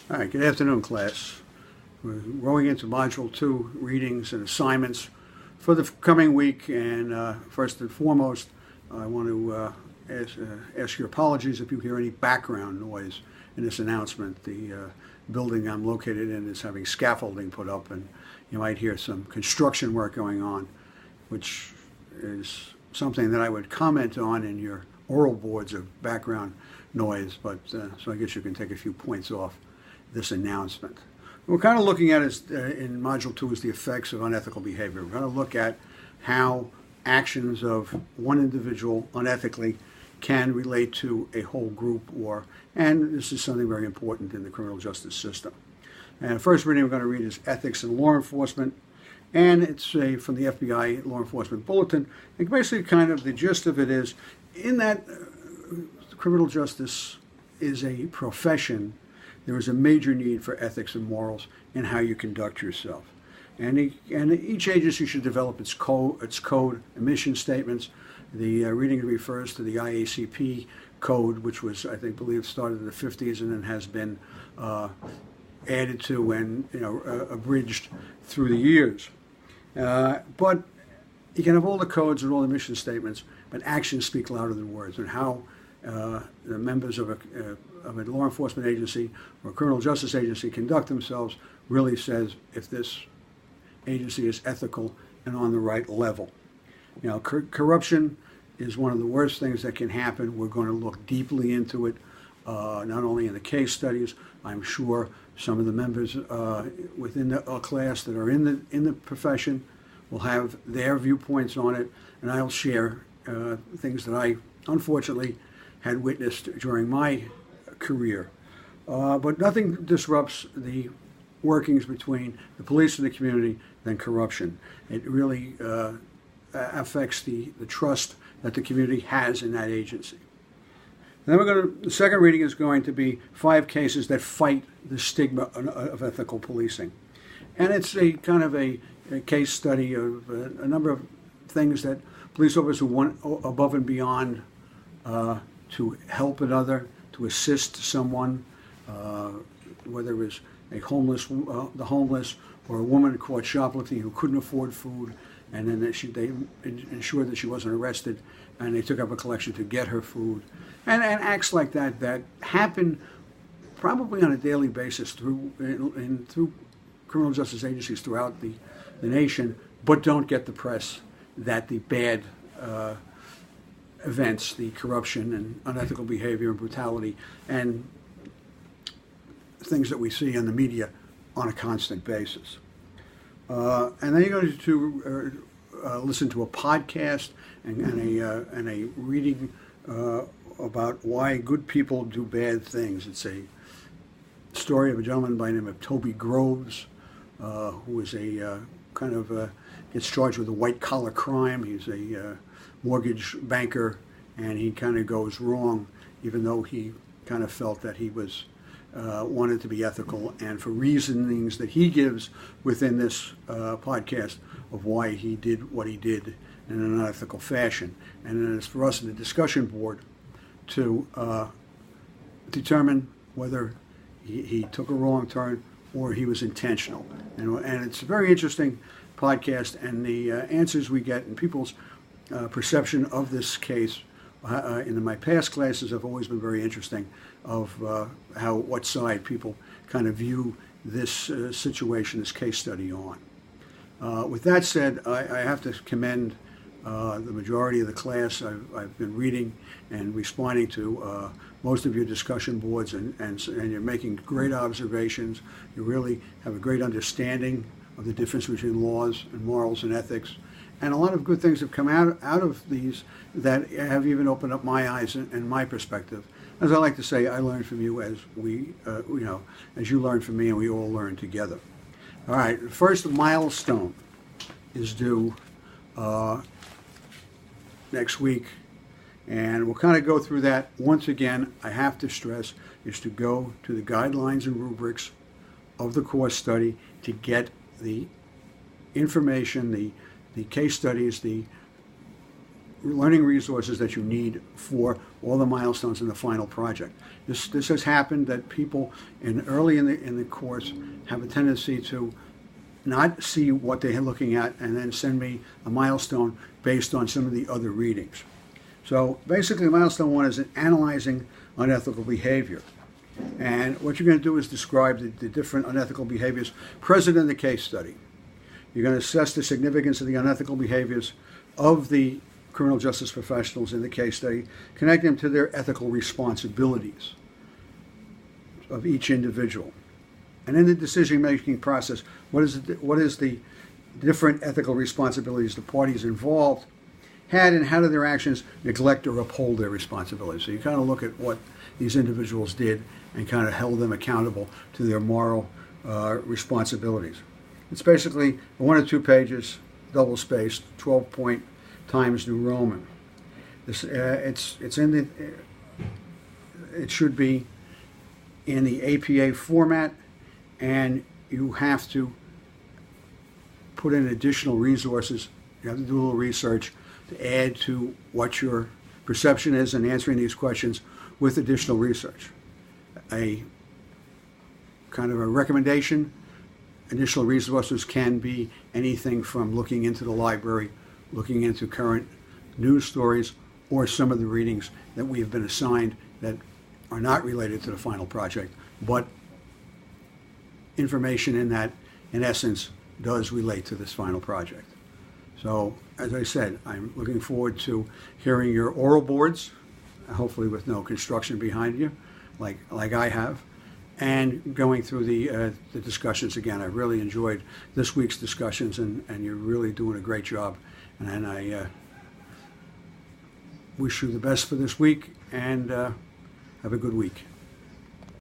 All right, good afternoon, class. We're going into Module 2 readings and assignments for the coming week. And first and foremost, I want to ask your apologies if you hear any background noise in this announcement. The building I'm located in is having scaffolding put up, and you might hear some construction work going on, which is something that I would comment on in your oral boards of background noise, but so I guess you can take a few points off this announcement. What we're kind of looking at is in Module 2 is the effects of unethical behavior. We're going to look at how actions of one individual unethically can relate to a whole group, and this is something very important in the criminal justice system. And the first reading we're going to read is Ethics in Law Enforcement, and it's from the FBI Law Enforcement Bulletin. And basically kind of the gist of it is, in that criminal justice is a profession, there is a major need for ethics and morals in how you conduct yourself. And each agency should develop its code and mission statements. The reading refers to the IACP code, which was, I believe, started in the 50s and then has been added to and abridged through the years. But you can have all the codes and all the mission statements, but actions speak louder than words. And how the members of a law enforcement agency or a criminal justice agency conduct themselves really says if this agency is ethical and on the right level. Corruption is one of the worst things that can happen. We're going to look deeply into it, not only in the case studies. I'm sure some of the members within the class that are in the profession will have their viewpoints on it, and I'll share things that I unfortunately had witnessed during my career. But nothing disrupts the workings between the police and the community than corruption. It really affects the trust that the community has in that agency. And then the second reading is going to be 5 cases that fight the stigma of ethical policing. And it's a kind of a case study of a number of things that police officers went above and beyond to help another, to assist someone, whether it was the homeless, or a woman caught shoplifting who couldn't afford food, and then they ensured that she wasn't arrested, and they took up a collection to get her food, and acts like that happen probably on a daily basis through criminal justice agencies throughout the nation, but don't get the press that the bad events, the corruption and unethical behavior and brutality and things that we see in the media on a constant basis. And then you're going to listen to a podcast and a reading about why good people do bad things. It's a story of a gentleman by the name of Toby Groves, who is gets charged with a white-collar crime. He's a mortgage banker, and he kind of goes wrong, even though he kind of felt that he was wanted to be ethical, and for reasonings that he gives within this podcast of why he did what he did in an unethical fashion. And then it's for us in the discussion board to determine whether he took a wrong turn or he was intentional. And it's a very interesting podcast, and the answers we get and people's perception of this case in my past classes have always been very interesting, of what side people kind of view this situation, this case study on. With that said, I have to commend the majority of the class. I've been reading and responding to most of your discussion boards, and you're making great observations. You really have a great understanding of the difference between laws and morals and ethics. And a lot of good things have come out of these that have even opened up my eyes and my perspective. As I like to say, I learn from you as as you learn from me, and we all learn together. All right, the first milestone is due next week, and we'll kind of go through that. Once again, I have to stress, is to go to the guidelines and rubrics of the course study to get the information, the case studies, the learning resources that you need for all the milestones in the final project. This has happened that people early in the course have a tendency to not see what they're looking at and then send me a milestone based on some of the other readings. So basically, milestone 1 is analyzing unethical behavior. And what you're going to do is describe the different unethical behaviors present in the case study. You're going to assess the significance of the unethical behaviors of the criminal justice professionals in the case study, connect them to their ethical responsibilities of each individual. And in the decision-making process, what is the different ethical responsibilities the parties involved had, and how do their actions neglect or uphold their responsibilities? So you kind of look at what these individuals did and kind of held them accountable to their moral responsibilities. It's basically 1 or 2 pages, double-spaced, 12-point Times New Roman. This it should be in the APA format, and you have to put in additional resources. You have to do a little research to add to what your perception is in answering these questions with additional research. A kind of a recommendation, additional resources can be anything from looking into the library, looking into current news stories, or some of the readings that we have been assigned that are not related to the final project, but information in that, in essence, does relate to this final project. So, as I said, I'm looking forward to hearing your oral boards, hopefully with no construction behind you, like I have, and going through the discussions again. I really enjoyed this week's discussions, and you're really doing a great job. And I wish you the best for this week, and have a good week.